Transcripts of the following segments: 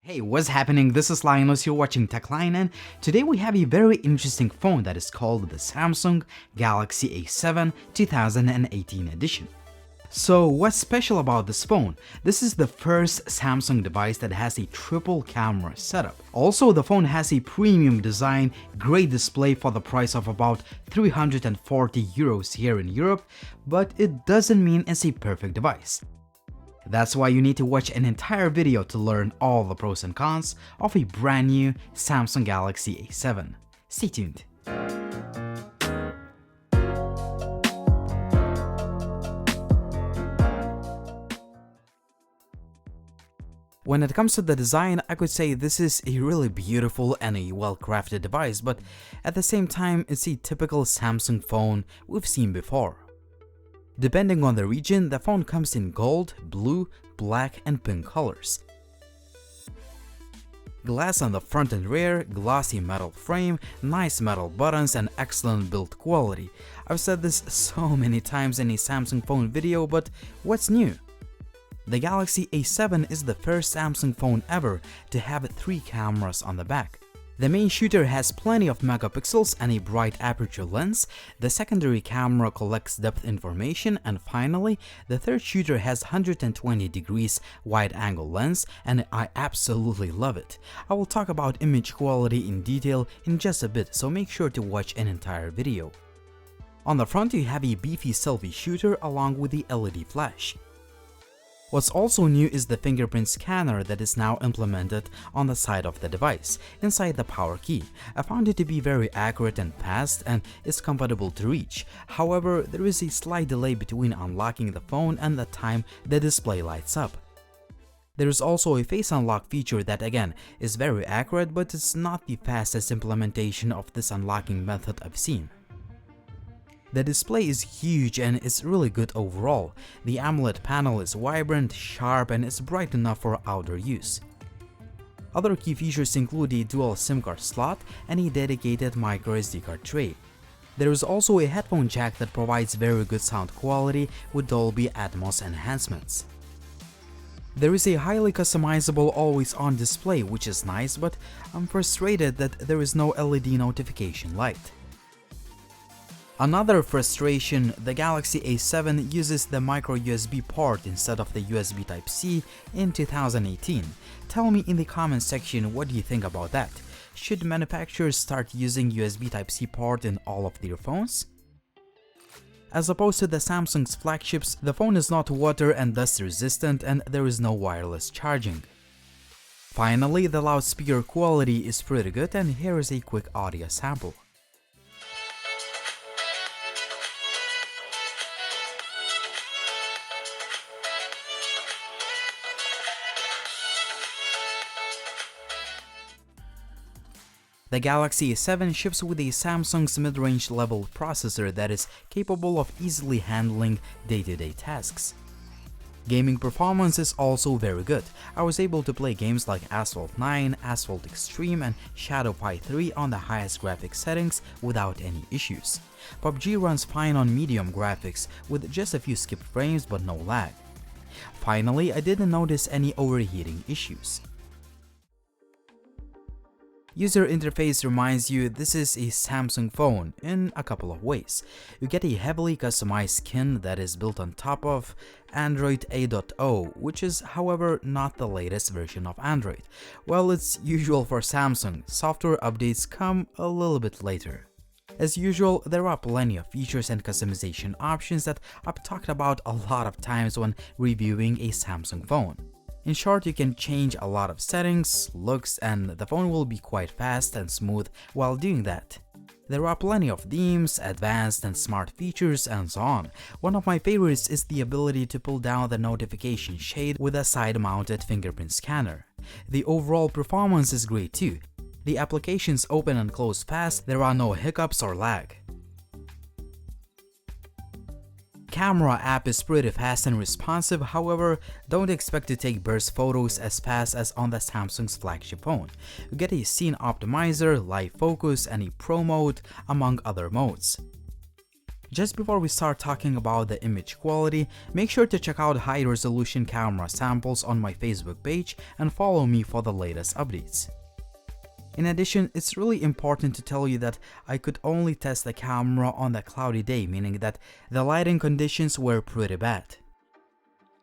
Hey, what's happening? This is Linus, you're watching TechLine, and today we have a very interesting phone that is called the Samsung Galaxy A7 2018 edition. So what's special about this phone? This is the first Samsung device that has a triple camera setup. Also, the phone has a premium design, great display for the price of about 340 euros here in Europe, but it doesn't mean it's a perfect device. That's why you need to watch an entire video to learn all the pros and cons of a brand new Samsung Galaxy A7. Stay tuned. When it comes to the design, I could say this is a really beautiful and a well-crafted device, but at the same time, it's a typical Samsung phone we've seen before. Depending on the region, the phone comes in gold, blue, black, and pink colors. Glass on the front and rear, glossy metal frame, nice metal buttons, and excellent build quality. I've said this so many times in a Samsung phone video, but what's new? The Galaxy A7 is the first Samsung phone ever to have 3 cameras on the back. The main shooter has plenty of megapixels and a bright aperture lens, the secondary camera collects depth information, and finally, the third shooter has 120 degrees wide-angle lens, and I absolutely love it. I will talk about image quality in detail in just a bit, so make sure to watch an entire video. On the front, you have a beefy selfie shooter along with the LED flash. What's also new is the fingerprint scanner that is now implemented on the side of the device, inside the power key. I found it to be very accurate and fast, and is comfortable to reach. However, there is a slight delay between unlocking the phone and the time the display lights up. There is also a face unlock feature that again is very accurate, but it's not the fastest implementation of this unlocking method I've seen. The display is huge and it's really good overall. The AMOLED panel is vibrant, sharp, and is bright enough for outdoor use. Other key features include a dual SIM card slot and a dedicated microSD card tray. There is also a headphone jack that provides very good sound quality with Dolby Atmos enhancements. There is a highly customizable always-on display, which is nice, but I'm frustrated that there is no LED notification light. Another frustration, the Galaxy A7 uses the micro USB port instead of the USB Type-C in 2018. Tell me in the comment section what do you think about that. Should manufacturers start using USB Type-C port in all of their phones? As opposed to the Samsung's flagships, the phone is not water and dust resistant, and there is no wireless charging. Finally, the loudspeaker quality is pretty good, and here is a quick audio sample. The Galaxy A7 ships with a Samsung's mid-range level processor that is capable of easily handling day-to-day tasks. Gaming performance is also very good. I was able to play games like Asphalt 9, Asphalt Extreme, and Shadow Fight 3 on the highest graphics settings without any issues. PUBG runs fine on medium graphics with just a few skipped frames but no lag. Finally, I didn't notice any overheating issues. User interface reminds you this is a Samsung phone in a couple of ways. You get a heavily customized skin that is built on top of Android 8.0, which is however not the latest version of Android. Well, it's usual for Samsung, software updates come a little bit later. As usual, there are plenty of features and customization options that I've talked about a lot of times when reviewing a Samsung phone. In short, you can change a lot of settings, looks, and the phone will be quite fast and smooth while doing that. There are plenty of themes, advanced and smart features, and so on. One of my favorites is the ability to pull down the notification shade with a side-mounted fingerprint scanner. The overall performance is great too. The applications open and close fast, there are no hiccups or lag. Camera app is pretty fast and responsive, however, don't expect to take burst photos as fast as on the Samsung's flagship phone. You get a scene optimizer, live focus, and a pro mode, among other modes. Just before we start talking about the image quality, make sure to check out high-resolution camera samples on my Facebook page and follow me for the latest updates. In addition, it's really important to tell you that I could only test the camera on a cloudy day, meaning that the lighting conditions were pretty bad.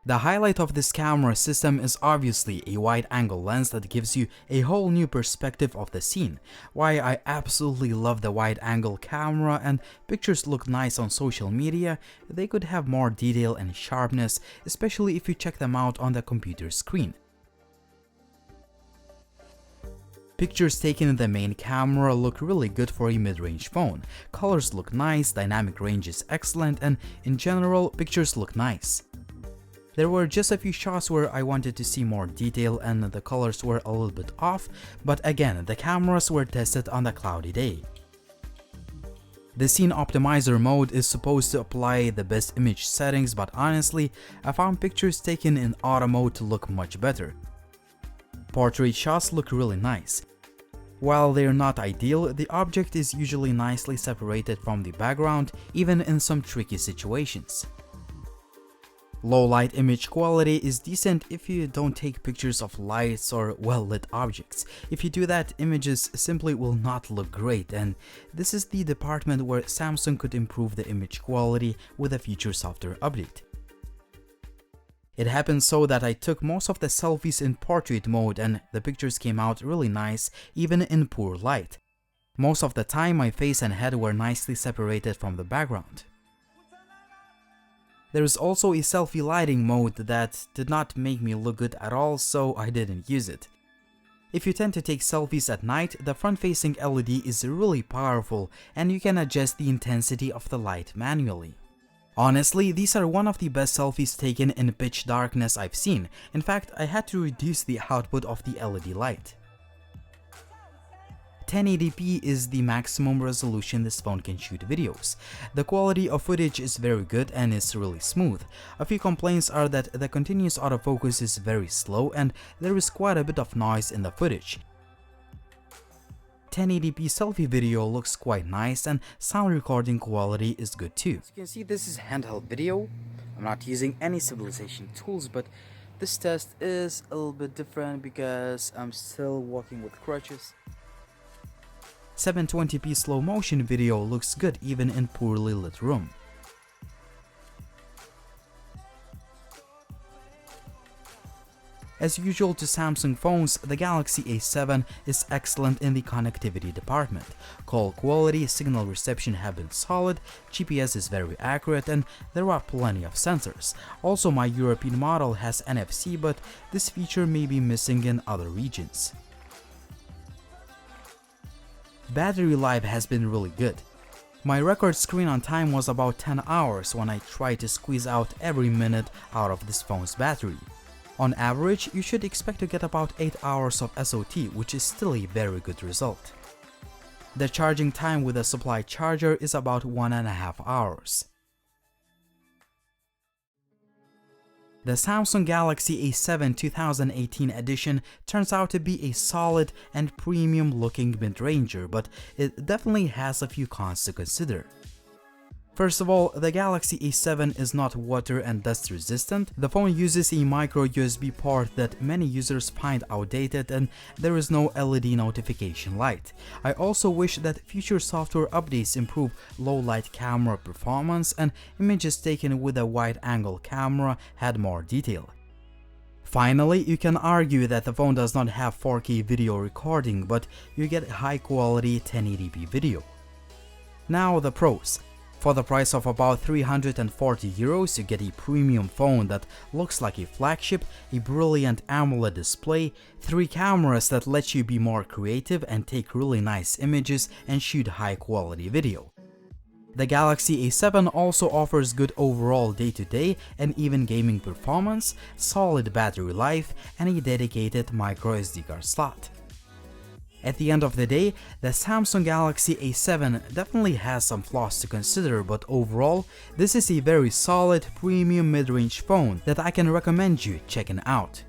The highlight of this camera system is obviously a wide-angle lens that gives you a whole new perspective of the scene. Why I absolutely love the wide-angle camera, and pictures look nice on social media, they could have more detail and sharpness, especially if you check them out on the computer screen. Pictures taken in the main camera look really good for a mid-range phone. Colors look nice, dynamic range is excellent, and in general, pictures look nice. There were just a few shots where I wanted to see more detail and the colors were a little bit off, but again, the cameras were tested on a cloudy day. The scene optimizer mode is supposed to apply the best image settings, but honestly, I found pictures taken in auto mode to look much better. Portrait shots look really nice. While they're not ideal, the object is usually nicely separated from the background, even in some tricky situations. Low light image quality is decent if you don't take pictures of lights or well-lit objects. If you do that, images simply will not look great, and this is the department where Samsung could improve the image quality with a future software update. It happened so that I took most of the selfies in portrait mode and the pictures came out really nice even in poor light. Most of the time my face and head were nicely separated from the background. There is also a selfie lighting mode that did not make me look good at all, so I didn't use it. If you tend to take selfies at night, the front-facing LED is really powerful and you can adjust the intensity of the light manually. Honestly, these are one of the best selfies taken in pitch darkness I've seen. In fact, I had to reduce the output of the LED light. 1080p is the maximum resolution this phone can shoot videos. The quality of footage is very good and is really smooth. A few complaints are that the continuous autofocus is very slow and there is quite a bit of noise in the footage. 1080p selfie video looks quite nice and sound recording quality is good too. As you can see, this is handheld video. I'm not using any stabilization tools, but this test is a little bit different because I'm still walking with crutches. 720p slow motion video looks good even in poorly lit room. As usual to Samsung phones, the Galaxy A7 is excellent in the connectivity department. Call quality, signal reception have been solid, GPS is very accurate, and there are plenty of sensors. Also, my European model has NFC, but this feature may be missing in other regions. Battery life has been really good. My record screen on time was about 10 hours when I tried to squeeze out every minute out of this phone's battery. On average, you should expect to get about 8 hours of SOT, which is still a very good result. The charging time with a supply charger is about 1.5 hours. The Samsung Galaxy A7 2018 edition turns out to be a solid and premium looking mid-ranger, but it definitely has a few cons to consider. First of all, the Galaxy A7 is not water and dust resistant. The phone uses a micro USB port that many users find outdated, and there is no LED notification light. I also wish that future software updates improve low light camera performance and images taken with a wide angle camera had more detail. Finally, you can argue that the phone does not have 4K video recording, but you get high quality 1080p video. Now the pros. For the price of about 340 euros, you get a premium phone that looks like a flagship, a brilliant AMOLED display, 3 cameras that let you be more creative and take really nice images and shoot high quality video. The Galaxy A7 also offers good overall day-to-day and even gaming performance, solid battery life, and a dedicated micro SD card slot. At the end of the day, the Samsung Galaxy A7 definitely has some flaws to consider, but overall, this is a very solid premium mid-range phone that I can recommend you checking out.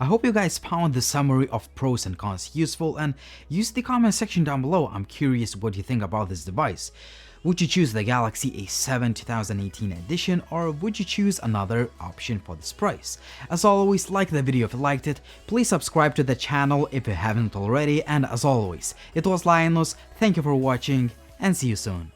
I hope you guys found the summary of pros and cons useful, and use the comment section down below. I'm curious what you think about this device. Would you choose the Galaxy A7 2018 edition, or would you choose another option for this price? As always, like the video if you liked it, please subscribe to the channel if you haven't already, and as always, it was Linus, thank you for watching, and see you soon.